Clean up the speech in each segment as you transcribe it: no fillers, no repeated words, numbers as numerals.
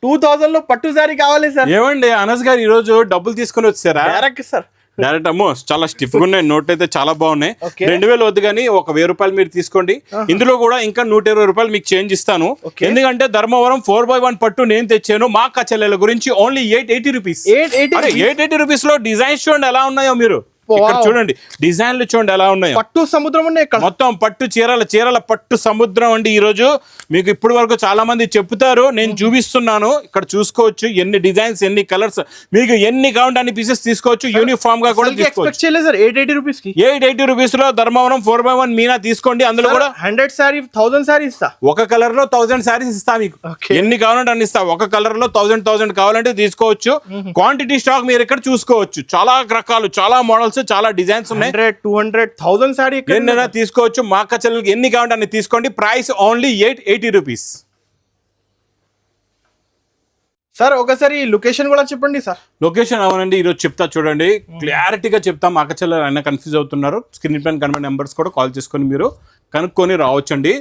2000 లో పట్టు సారీ కావాలి సార్. ఏమండి అనస్ గారు ఈ రోజు డబ్బులు తీసుకొని వచ్చారా? డైరెక్ట్ సార్, డైరెక్ట్ అమ్మో చాలా స్టిఫ్ గా ఉన్నాయి. నోట్ అయితే చాలా బాగున్నాయి. 2000 వద్దు కానీ ఒక 1000 రూపాయలు మీరు తీసుకోండి. ఇందులో కూడా ఇంకా 120 రూపాయలు మీకు చేంజ్ ఇస్తాను. ఎందుకంటే ధర్మవరం 4x1 పట్టు నేను తెచ్చాను. మా కచెల్లెల గురించి ఓన్లీ 880 రూపీస్. 880 రూపీస్ లో డిజైన్స్ చూడండి ఎలా ఉన్నాయో మీరు. ఇక్కడ చూడండి డిజైన్లు చూడండి ఎలా ఉన్నాయో. పట్టు సముద్రం ఉన్నాయి ఇక్కడ మొత్తం పట్టు చీరల పట్టు సముద్రం అండి. ఈ రోజు మీకు ఇప్పటి వరకు చాలా మంది చెప్తారు, నేను చూపిస్తున్నాను. ఇక్కడ చూసుకోవచ్చు ఎన్ని డిజైన్స్, ఎన్ని కలర్స్, మీకు ఎన్ని కావాలంటే అన్ని పీసెస్ తీసుకోవచ్చు. యూనిఫామ్ గా కూడా తీసుకోవచ్చు. 880 రూపీస్ కి 880 రూపీస్ లో ధర్మవరం 4x1 మీనా తీసుకోండి. అందులో కూడా 100 సారీ 1000 సారీ ఇస్తా. ఒక కలర్ లో 1000 సారీస్ ఇస్తా మీకు. ఎన్ని కావాలంటే అన్ని ఇస్తా. ఒక కలర్ లో 1000 కావాలంటే తీసుకోవచ్చు. క్వాంటిటీ స్టాక్ మీరు ఇక్కడ చూసుకోవచ్చు. చాలా రకాలు, చాలా మోడల్స్, చాలా డిజైన్స్ ఉన్నాయి. 100, 200, 1000 సారీ ఎన్నైనా తీసుకోవచ్చు. మా కచెల్లెలకి ఎన్ని కావాలంటే అన్ని తీసుకోండి. Price only 880 rupees. సార్ ఒకసారి లొకేషన్ కూడా చెప్పండి సార్. లొకేషన్ అవునండి, ఈరోజు చెప్తా చూడండి, క్లారిటీగా చెప్తా. మా కచెల్లెలు అయినా కన్ఫ్యూజ్ అవుతున్నారు. స్క్రీన్ పైన కనబడే నెంబర్స్ కూడా కాల్ చేసుకొని మీరు కనుక్కొని రావచ్చండి.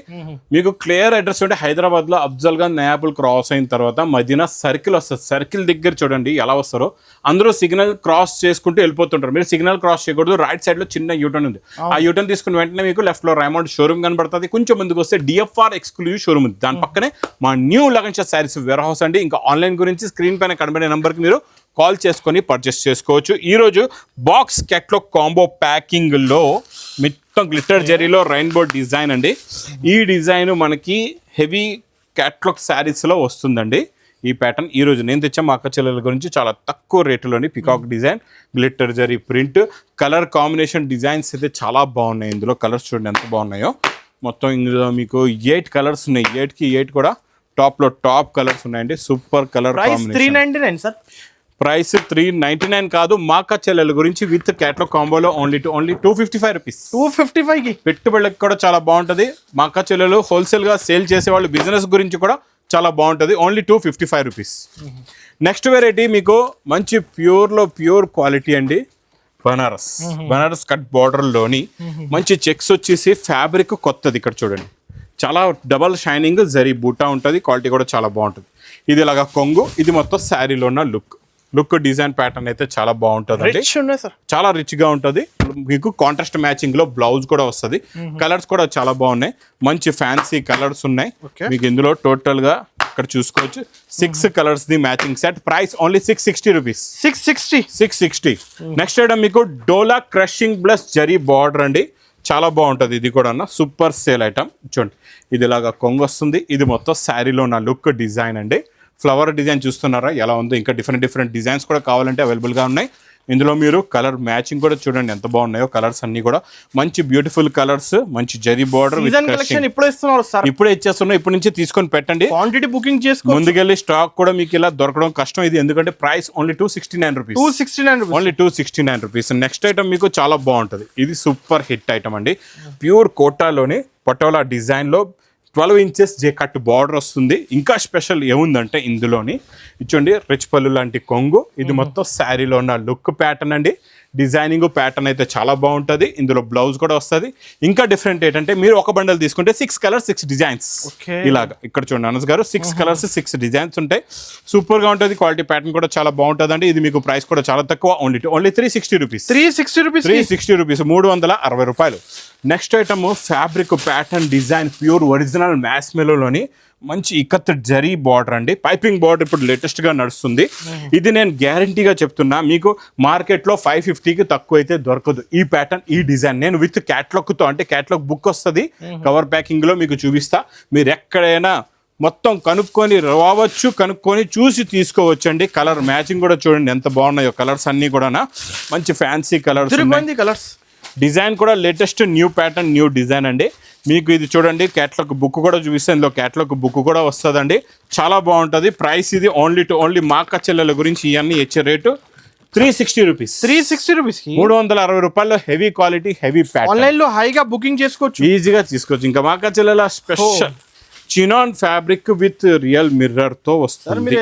మీకు క్లియర్ అడ్రస్ ఉంటే హైదరాబాద్ లో అఫ్జల్ ఖాన్ నయాపుల్ క్రాస్ అయిన తర్వాత మదీనా సర్కిల్ వస్తుంది. సర్కిల్ దగ్గర చూడండి ఎలా వస్తారో. అందరూ సిగ్నల్ క్రాస్ చేసుకుంటూ వెళ్ళిపోతుంటారు. మీరు సిగ్నల్ క్రాస్ చేయకూడదు. రైట్ సైడ్ లో చిన్న యూటర్న్ ఉంది. ఆ యూటర్న్ తీసుకుని వెంటనే మీకు లెఫ్ట్ లో రైమండ్ షోరూమ్ కనబడుతుంది. కొంచెం ముందుకు వస్తే డిఎఫ్ఆర్ ఎక్స్క్లూజివ్ షోరూమ్ ఉంది. దాని పక్కనే మా new Lagan saris warehouse అండి. ఇంకా ఆన్లైన్ గురించి స్క్రీన్ పైన కనబడే నెంబర్ కి మీరు కాల్ చేసుకొని పర్చేస్ చేసుకోవచ్చు. ఈరోజు బాక్స్ క్యాట్లాగ్ కాంబో ప్యాకింగ్ లో మొత్తం గ్లిటర్ జెరీలో రెయిన్బో డిజైన్ అండి. ఈ డిజైన్ మనకి హెవీ క్యాట్లాగ్ శారీస్ లో వస్తుందండి. ఈ ప్యాటర్న్ ఈ రోజు నేను తెచ్చా మా అక్క చెల్లెల గురించి చాలా తక్కువ రేటులోని. Peacock design, glitter zari print, colour combination designs అయితే చాలా బాగున్నాయి. ఇందులో కలర్స్ చూడండి ఎంత బాగున్నాయో. మొత్తం ఇందులో మీకు 8 కలర్స్ ఉన్నాయి. 8కి 8 కూడా టాప్ లో టాప్ కలర్స్ ఉన్నాయండి. Super colour combination. 399 sir. Price 399 కాదు. మా అక్క చెల్లెల గురించి విత్ క్యాట్లాగ్ కాంబోలో ఓన్లీ 255 రూపీస్. 255 కి పెట్టుబడులకు కూడా చాలా బాగుంటుంది. మా అక్క చెల్లెలు హోల్సేల్ గా సేల్ చేసే వాళ్ళు బిజినెస్ గురించి కూడా చాలా బాగుంటుంది. Only 255 rupees. నెక్స్ట్ వెరైటీ మీకు మంచి ప్యూర్ క్వాలిటీ అండి. బనారస్ కట్ బార్డర్ లోని మంచి చెక్స్ వచ్చేసి ఫ్యాబ్రిక్ కొత్తది. ఇక్కడ చూడండి చాలా డబల్ షైనింగ్ జరీ బూటా ఉంటుంది. క్వాలిటీ కూడా చాలా బాగుంటుంది. ఇది ఇలాగా కొంగు. ఇది మొత్తం శారీలో ఉన్న లుక్ డిజైన్ ప్యాటర్న్ అయితే చాలా బాగుంటుంది. చాలా రిచ్ గా ఉంటుంది. మీకు కాంట్రాస్ట్ మ్యాచింగ్ లో బ్లౌజ్ కూడా వస్తుంది. కలర్స్ కూడా చాలా బాగున్నాయి. మంచి ఫ్యాన్సీ కలర్స్ ఉన్నాయి మీకు ఇందులో. టోటల్ గా ఇక్కడ చూసుకోవచ్చు 6 colours the matching set. Price only 660 rupees. 660. Next item మీకు డోలా క్రషింగ్ ప్లస్ జరీ బార్డర్ అండి. చాలా బాగుంటుంది. ఇది కూడా సూపర్ సేల్ ఐటమ్. చూడండి ఇది ఇలాగా కొంగు వస్తుంది. ఇది మొత్తం శారీలో ఉన్న లుక్ డిజైన్ అండి. ఫ్లవర్ డిజైన్ చూస్తున్నారా ఎలా ఉందో. ఇంకా డిఫరెంట్ డిజైన్స్ కూడా కావాలంటే అవైలబుల్గా ఉన్నాయి. ఇందులో మీరు కలర్ మ్యాచింగ్ కూడా చూడండి ఎంత బాగున్నాయో. కలర్స్ అన్ని కూడా మంచి బ్యూటిఫుల్ కలర్స్, మంచి జరీ బార్డర్. ఇప్పుడే ఇచ్చేస్తున్నాం. ఇప్పటి నుంచి తీసుకొని పెట్టండి. క్వాంటిటీ బుకింగ్ చేసుకోండి. ముందుకెళ్ళి స్టాక్ కూడా మీకు ఇలా దొరకడం కష్టం. ఇది ఎందుకంటే price only 269 rupees. Only 269 rupees. Next item మీకు చాలా బాగుంటుంది. ఇది సూపర్ హిట్ ఐటమ్ అండి. ప్యూర్ కోటాలోని పటోలా డిజైన్ లో 12 ఇంచెస్ జే కట్ బార్డర్ వస్తుంది. ఇంకా స్పెషల్ ఏముందంటే ఇందులోని ఇచ్చండి రిచ్ పళ్ళు లాంటి కొంగు. ఇది మొత్తం శారీలో ఉన్న లుక్ ప్యాటర్న్ అండి. డిజైనింగ్ ప్యాటర్న్ అయితే చాలా బాగుంటుంది. ఇందులో బ్లౌజ్ కూడా వస్తుంది. ఇంకా డిఫరెంట్ ఏంటంటే మీరు ఒక బండల్ తీసుకుంటే 6 కలర్స్ 6 డిజైన్స్ ఇలాగా. ఇక్కడ చూడండి అనస్ గారు 6 కలర్స్ 6 డిజైన్స్ ఉంటాయి. సూపర్ గా ఉంటుంది. క్వాలిటీ ప్యాటర్న్ కూడా చాలా బాగుంటుంది అండి. ఇది మీకు ప్రైస్ కూడా చాలా తక్కువ. Only 360 rupees. 360 రూపీస్. 360 రూపాయలు. Next item fabric pattern design pure original మ్యాస్మెలోని మంచి ఇకత్ జరీ బార్డర్ అండి. పైపింగ్ బార్డర్ ఇప్పుడు లేటెస్ట్ గా నడుస్తుంది. ఇది నేను గ్యారంటీగా చెప్తున్నా మీకు మార్కెట్లో 550కి తక్కువ అయితే దొరకదు. ఈ ప్యాటర్న్ ఈ డిజైన్ నేను విత్ క్యాట్లాగ్ తో, అంటే క్యాట్లాగ్ బుక్ వస్తుంది కవర్ ప్యాకింగ్ లో మీకు చూపిస్తా. మీరు ఎక్కడైనా మొత్తం కనుక్కొని రావచ్చు, కనుక్కొని చూసి తీసుకోవచ్చు అండి. కలర్ మ్యాచింగ్ కూడా చూడండి ఎంత బాగున్నాయో. కలర్స్ అన్ని కూడా మంచి ఫ్యాన్సీ కలర్స్. డిజైన్ కూడా latest new pattern new design అండి. మీకు ఇది చూడండి క్యాట్లాగ్ బుక్ కూడా చూపిస్తే ఇందులో క్యాట్లాగ్ బుక్ కూడా వస్తుందండి. చాలా బాగుంటుంది. ప్రైస్ ఇది ఓన్లీ మా అక్క చెల్లెల గురించి ఇవన్నీ ఇచ్చే రేటు 360 రూపీస్. 360 రూపాయల్లో heavy quality heavy pattern. Online లో హైగా బుకింగ్ చేసుకోవచ్చు, ఈజీగా తీసుకోవచ్చు. ఇంకా మా అక్క చెల్లెల special chinon fabric with real mirror తో వస్తుంది.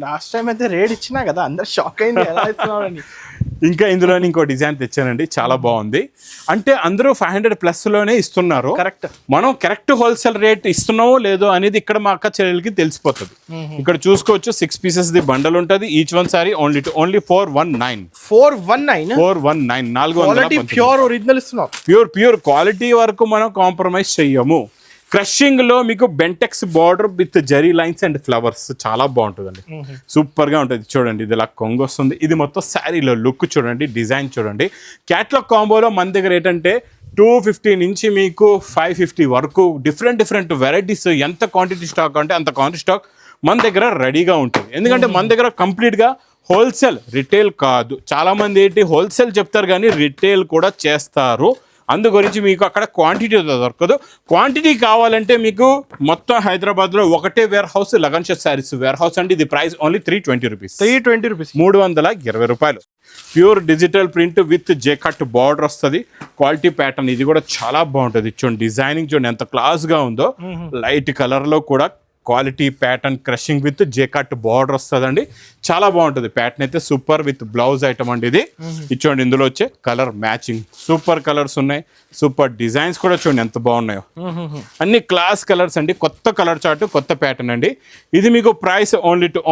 లాస్ట్ టైం అయితే రేట్ ఇచ్చినా కదా అందరు షాక్ అయింది. ఇంకా ఇందులో ఇంకో డిజైన్ తెచ్చానండి, చాలా బాగుంది. అంటే అందరూ 500+ లోనే ఇస్తున్నారు. కరెక్ట్. మనం కరెక్ట్ హోల్సేల్ రేట్ ఇస్తున్నామో లేదో అనేది ఇక్కడ మా అక్క చెల్లెలకి తెలిసిపోతుంది. ఇక్కడ చూసుకోవచ్చు 6 pieces ది బండల్ ఉంటుంది. Each one sorry only 419. 419 pure original ఇస్తున్నాం. ప్యూర్ క్వాలిటీ వరకు మనం కాంప్రమైజ్ చెయ్యము. క్రషింగ్ లో మీకు Bentex border with zari lines and flowers చాలా బాగుంటుందండి, సూపర్ గా ఉంటుంది. చూడండి ఇది ఇలా కొంగు వస్తుంది. ఇది మొత్తం శారీలో లుక్ చూడండి, డిజైన్ చూడండి. క్యాట్లాగ్ కాంబోలో మన దగ్గర ఏంటంటే 250 నుంచి మీకు 550 వరకు డిఫరెంట్ వెరైటీస్. ఎంత క్వాంటిటీ స్టాక్ అంటే అంత క్వాంటిటీ స్టాక్ మన దగ్గర రెడీగా ఉంటుంది. ఎందుకంటే మన దగ్గర కంప్లీట్ గా హోల్సేల్, రిటైల్ కాదు. చాలా మంది ఏంటి హోల్సేల్ చెప్తారు కానీ రిటైల్ కూడా చేస్తారు. అందు గురించి మీకు అక్కడ క్వాంటిటీ దొరకదు. క్వాంటిటీ కావాలంటే మీకు మొత్తం హైదరాబాద్లో ఒకటే warehouse, Lagan saris warehouse అండి. ఇది ప్రైస్ ఓన్లీ 320 రూపీస్. 320 రూపాయలు. Pure digital print with jacquard border వస్తుంది. క్వాలిటీ ప్యాటర్న్ ఇది కూడా చాలా బాగుంటుంది. చూడండి డిజైనింగ్ చూడండి ఎంత క్లాస్గా ఉందో. లైట్ కలర్లో కూడా quality pattern crushing with jacquard border వస్తుందండి. చాలా బాగుంటుంది. ప్యాటర్న్ అయితే సూపర్ విత్ బ్లౌజ్ ఐటమ్ అండి ఇది. చూడండి ఇందులో వచ్చే కలర్ మ్యాచింగ్ సూపర్ కలర్స్ ఉన్నాయి. సూపర్ డిజైన్స్ కూడా చూడండి ఎంత బాగున్నాయో. అన్ని క్లాస్ కలర్స్ అండి. కొత్త కలర్ చార్ట్, కొత్త ప్యాటర్న్ అండి. ఇది మీకు price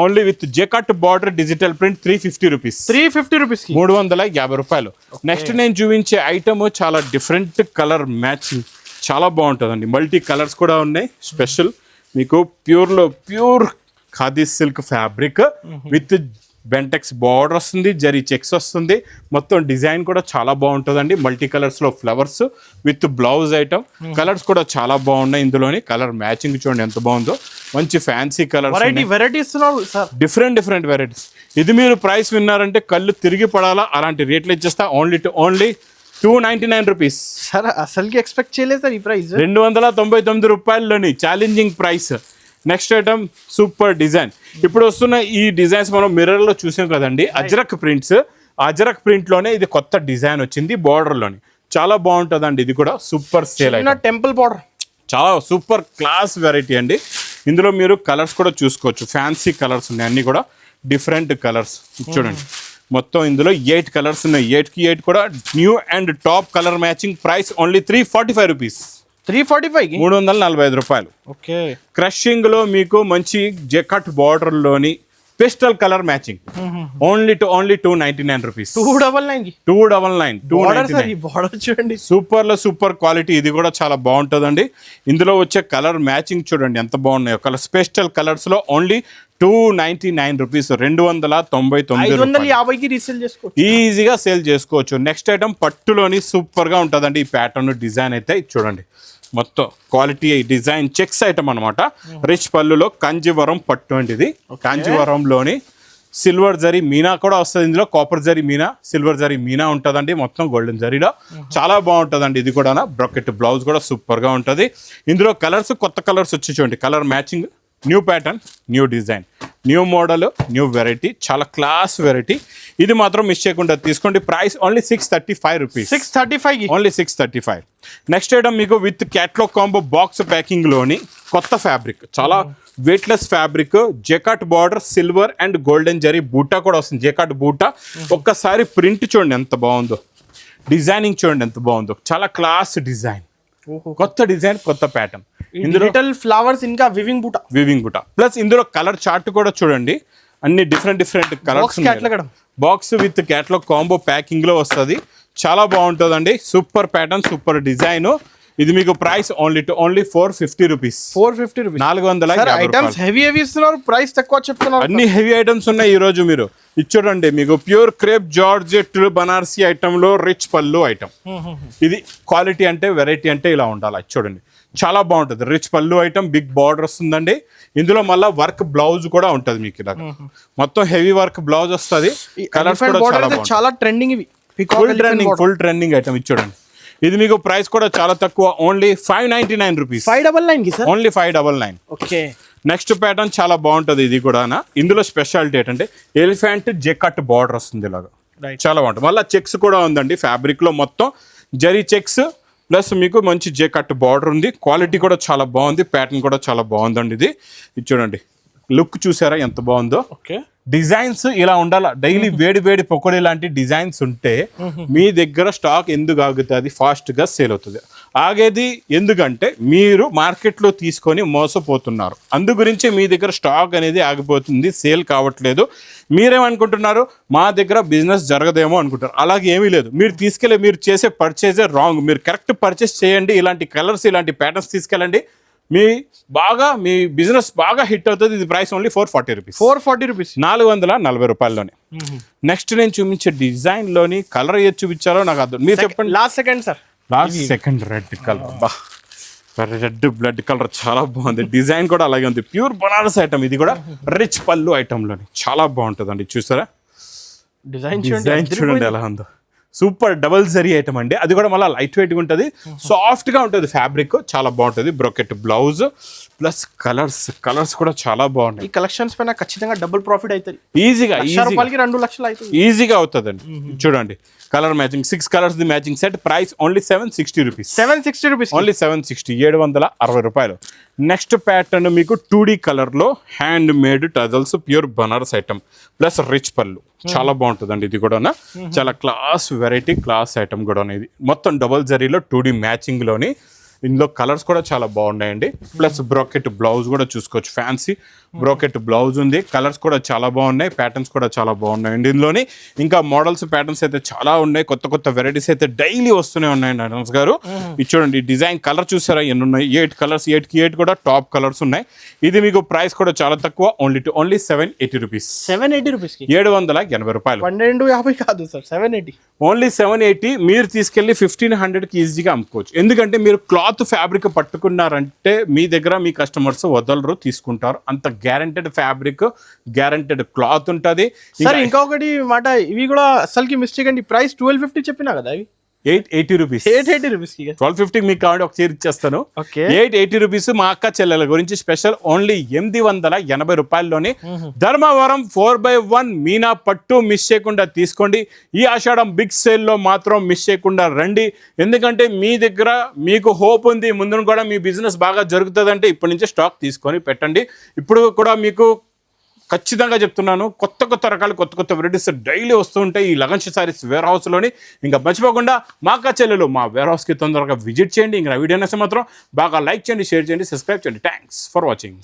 only with jacquard border digital print 350 rupees. 350 రూపాయలు. నెక్స్ట్ నేను చూపించే ఐటమ్ చాలా డిఫరెంట్ కలర్ మ్యాచింగ్, చాలా బాగుంటుందండి. మల్టీ కలర్స్ కూడా ఉన్నాయి. స్పెషల్ మీకు pure khadi silk fabric with Bentex border వస్తుంది, జరీ చెక్స్ వస్తుంది. మొత్తం డిజైన్ కూడా చాలా బాగుంటుందండి. మల్టీ కలర్స్ లో flowers with blouse item. Colours కూడా చాలా బాగున్నాయి. ఇందులోని కలర్ మ్యాచింగ్ చూడండి ఎంత బాగుందో. మంచి ఫ్యాన్సీ కలర్స్, డిఫరెంట్ వెరైటీస్. ఇది మీరు ప్రైస్ విన్నారంటే కళ్ళు తిరిగి పడాలా, అలాంటి రేట్లు ఇచ్చేస్తా. Only 299 rupees. సార్ అసలుకి ఎక్స్పెక్ట్ చేయలేదు సార్ ఈ ప్రైస్. 299 రూపాయల్లోని challenging price. Next item super design. ఇప్పుడు వస్తున్న ఈ డిజైన్స్ మనం మిర్రర్ లో చూసాం కదండి, అజ్రక్ ప్రింట్స్. అజ్రక్ ప్రింట్ లోనే ఇది కొత్త డిజైన్ వచ్చింది బార్డర్ లోని. చాలా బాగుంటుందండి. ఇది కూడా సూపర్ సేల్ అయిన టెంపుల్ బార్డర్, చాలా సూపర్ క్లాస్ వెరైటీ అండి. ఇందులో మీరు కలర్స్ కూడా చూసుకోవచ్చు. ఫ్యాన్సీ కలర్స్ ఉన్నాయి, అన్ని కూడా డిఫరెంట్ కలర్స్. చూడండి మొత్తం ఇందులో 8 కలర్స్ ఉన్నాయి. 8కి 8 కూడా new and top colour matching. Price only 345 rupees. 345 రూపాయలు. ఓకే. క్రషింగ్ లో మీకు మంచి జెకట్ బార్డర్ లోని pastel colour matching. Only 299 rupees. 299 చూడండి సూపర్ క్వాలిటీ. ఇది కూడా చాలా బాగుంటుందండి. ఇందులో వచ్చే కలర్ మ్యాచింగ్ చూడండి ఎంత బాగున్నాయో. కలర్ పేస్టల్ కలర్స్ లో ఓన్లీ 299 రూపీస్. 299 రీసేల్ చేసుకోవచ్చు, ఈజీగా సేల్ చేసుకోవచ్చు. నెక్స్ట్ ఐటమ్ పట్టులోని సూపర్ గా ఉంటుందండి. ఈ ప్యాటర్న్ డిజైన్ అయితే చూడండి మొత్తం క్వాలిటీ డిజైన్ చెక్స్ ఐటమ్ అనమాట. రిచ్ పళ్ళులో కంజీవరం పట్టు అండి ఇది. కాంజీవరంలోని సిల్వర్ జరీ మీనా కూడా వస్తుంది. ఇందులో కాపర్ జరీ మీనా, సిల్వర్ జరీ మీనా ఉంటుందండి. మొత్తం గోల్డెన్ జరీలో చాలా బాగుంటుందండి. ఇది కూడా బ్రాకెట్ బ్లౌజ్ కూడా సూపర్ గా ఉంటుంది. ఇందులో కలర్స్ కొత్త కలర్స్ వచ్చి చూడండి. Colour matching, new pattern, new design, new model, new variety. చాలా క్లాస్ వెరైటీ. ఇది మాత్రం మిస్ చేయకుండా తీసుకోండి. Price only 635 rupees. 635 only 635. Next item మీకు with catalogue combo box packing లోని కొత్త ఫ్యాబ్రిక్, చాలా weightless fabric. Jacquard border, silver and golden zari buta కూడా వస్తుంది. జెకాట్ బూటా. ఒక్కసారి ప్రింట్ చూడండి ఎంత బాగుందో. డిజైనింగ్ చూడండి ఎంత బాగుందో. చాలా క్లాస్ డిజైన్, కొత్త డిజైన్, కొత్త ప్యాటర్న్. ఇందులో ఫ్లవర్స్ ఇంకా వివింగ్ బూటా ప్లస్ ఇందులో కలర్ చార్ట్ కూడా చూడండి. అన్ని different colours. Box with catalogue combo packing లో వస్తుంది. చాలా బాగుంటుందండి. Super pattern, super design. ఇది మీకు ప్రైస్ ఓన్లీ 450 రూపీస్. 450. హెవీ ఇస్తున్నారు, ప్రైస్ తక్కువ చెప్తున్నారు. అన్ని హెవీ ఐటమ్స్ ఉన్నాయి ఈ రోజు. మీరు ఇది చూడండి, మీకు pure crepe georgette Banarasi item లో రిచ్ పళ్ళు ఐటమ్. ఇది క్వాలిటీ అంటే వెరైటీ అంటే ఇలా ఉండాలి. చూడండి చాలా బాగుంటుంది. రిచ్ పళ్ళు ఐటమ్, బిగ్ బార్డర్ వస్తుందండి. ఇందులో మళ్ళీ వర్క్ బ్లౌజ్ కూడా ఉంటుంది మీకు. ఇలా మొత్తం హెవీ వర్క్ బ్లౌజ్ వస్తుంది. కలర్స్ కూడా చాలా ట్రెండింగ్. ఇవి ఫుల్ ట్రెండింగ్ ఐటమ్. ఇది చూడండి. ఇది మీకు ప్రైస్ కూడా చాలా తక్కువ. Only 599 rupees. 599 only 599. Okay. Next pattern చాలా బాగుంటుంది. ఇది కూడా ఇందులో స్పెషాలిటీ ఏంటంటే ఎలిఫెంట్ జెకట్ బార్డర్ వస్తుంది. ఇలాగా చాలా బాగుంటుంది. మళ్ళీ చెక్స్ కూడా ఉందండి. ఫ్యాబ్రిక్ లో మొత్తం జరీ చెక్స్ ప్లస్ మీకు మంచి జెకట్ బార్డర్ ఉంది. క్వాలిటీ కూడా చాలా బాగుంది. ప్యాటర్న్ కూడా చాలా బాగుందండి. ఇది చూడండి, లుక్ చూసారా ఎంత బాగుందో. ఓకే. డిజైన్స్ ఇలా ఉండాలి. డైలీ వేడి వేడి పకోడీ లాంటి డిజైన్స్ ఉంటే మీ దగ్గర స్టాక్ ఎందుకు ఆగుతుంది, ఫాస్ట్ గా సేల్ అవుతుంది. ఆగేది ఎందుకంటే మీరు మార్కెట్లో తీసుకొని మోసపోతున్నారు. అందు గురించి మీ దగ్గర స్టాక్ అనేది ఆగిపోతుంది, సేల్ కావట్లేదు. మీరేమనుకుంటున్నారు, మా దగ్గర బిజినెస్ జరగదేమో అనుకుంటారు. అలాగే ఏమీ లేదు. మీరు చేసే పర్చేజే రాంగ్. మీరు కరెక్ట్ పర్చేస్ చేయండి. ఇలాంటి కలర్స్, ఇలాంటి ప్యాటర్న్స్ తీసుకెళ్ళండి. మీ బిజినెస్ బాగా హిట్ అవుతుంది. ఇది ప్రైస్ ఓన్లీ 440 రూపీస్. 440 రూపీస్, 440 రూపాయల్లోనే. నెక్స్ట్ నేను చూపించే డిజైన్ లోని కలర్ ఏది చూపించాలో నాకు అర్థం. మీరు చెప్పండి. Last second sir, last second red colour. బా, రెడ్ బ్లడ్ కలర్ చాలా బాగుంది. డిజైన్ కూడా అలాగే ఉంది. Pure Banaras item. ఇది కూడా రిచ్ పళ్ళు ఐటమ్ లోని చాలా బాగుంటుందండి. చూసారా డిజైన్ చూడండి ఎలా ఉందో. సూపర్ డబల్ జరీ ఐటమ్ అండి. అది కూడా మళ్ళీ లైట్ వెయిట్గా ఉంటుంది, సాఫ్ట్గా ఉంటుంది ఫ్యాబ్రిక్. చాలా బాగుంటుంది. బ్రోకెట్ బ్లౌజ్ ప్లస్ కలర్స్ కూడా చాలా బాగున్నాయి. ఈ కలెక్షన్స్ పైన ఖచ్చితంగా డబుల్ ప్రాఫిట్ అవుతుంది. ఈజీగా 2 లక్షలు అవుతుంది. ఈజీగా అవుతుందండి. చూడంండి colour matching, 6 colours the matching set. Price only 760 rupees. 760 rupees, only 760 రూపాయలు. నెక్స్ట్ ప్యాటర్న్ మీకు 2D కలర్ లో handmade tassels, pure Banaras item plus rich pallu. చాలా బాగుంటుందండి. ఇది కూడా చాలా క్లాస్ వెరైటీ, క్లాస్ ఐటమ్ కూడా. ఇది మొత్తం డబల్ జరీలో 2D మ్యాచింగ్ లోని. ఇందులో కలర్స్ కూడా చాలా బాగున్నాయండి. ప్లస్ బ్రోకెట్ బ్లౌజ్ కూడా చూసుకోవచ్చు. ఫ్యాన్సీ బ్రోకెట్ బ్లౌజ్ ఉంది. కలర్స్ కూడా చాలా బాగున్నాయి. ప్యాటర్న్స్ కూడా చాలా బాగున్నాయండి. ఇందులోని ఇంకా మోడల్స్, ప్యాటర్న్స్ అయితే చాలా ఉన్నాయి. కొత్త వెరైటీస్ అయితే డైలీ వస్తూనే ఉన్నాయండి అనౌన్స్ గారు. ఇది చూడండి, డిజైన్ కలర్ చూసారా ఎన్ని ఉన్నాయి. 8 కలర్స్, 8కి 8 కూడా టాప్ కలర్స్ ఉన్నాయి. ఇది మీకు ప్రైస్ కూడా చాలా తక్కువ. Only 780 rupees. 780 రూపీస్, 780 రూపాయలు. 1250 కాదు సార్, 780. ఓన్లీ 780. మీరు తీసుకెళ్లి 1500కి ఈజీగా అమ్ముకోవచ్చు. ఎందుకంటే మీరు క్లాత్ ఫ్యాబ్రిక్ పట్టుకున్నారంటే మీ దగ్గర మీ కస్టమర్స్ వదలరు, తీసుకుంటారు. అంత గ్యారంటెడ్ ఫ్యాబ్రిక్, గ్యారంటెడ్ క్లాత్ ఉంటుంది. సార్ ఇంకొకటి మాట, ఇవి కూడా అసలుకి మిస్టేక్ అండి. ప్రైస్ 1250 చెప్పినా కదా, ఇవి 880 రూపీస్. 880 రూపీస్. 1250 మీకు కావాలి, ఒక చీర ఇచ్చేస్తాను. 880 రూపీస్. మా అక్క చెల్లెల గురించి స్పెషల్. ఓన్లీ 880 రూపాయల్లోనే ధర్మవరం 4/1 మీనా పట్టు. మిస్ చేయకుండా తీసుకోండి. ఈ ఆషాఢం బిగ్ సేల్ లో మాత్రం మిస్ చేయకుండా రండి. ఎందుకంటే మీ దగ్గర మీకు హోప్ ఉంది, ముందు కూడా మీ బిజినెస్ బాగా జరుగుతుందంటే ఇప్పటి నుంచే స్టాక్ తీసుకొని పెట్టండి. ఇప్పుడు కూడా మీకు ఖచ్చితంగా చెప్తున్నాను, కొత్త రకాలు, కొత్త వెరైటీస్ డైలీ వస్తూ ఉంటాయి ఈ లగన్ సారీస్ వేర్ హౌస్లోని. ఇంకా మర్చిపోకుండా మా అక్క చెల్లెలు మా వేర్ హౌస్కి తొందరగా విజిట్ చేయండి. ఇంకా వీడియో నచ్చితే మాత్రం బాగా లైక్ చేయండి, షేర్ చేయండి, సబ్స్క్రైబ్ చేయండి. Thanks for watching.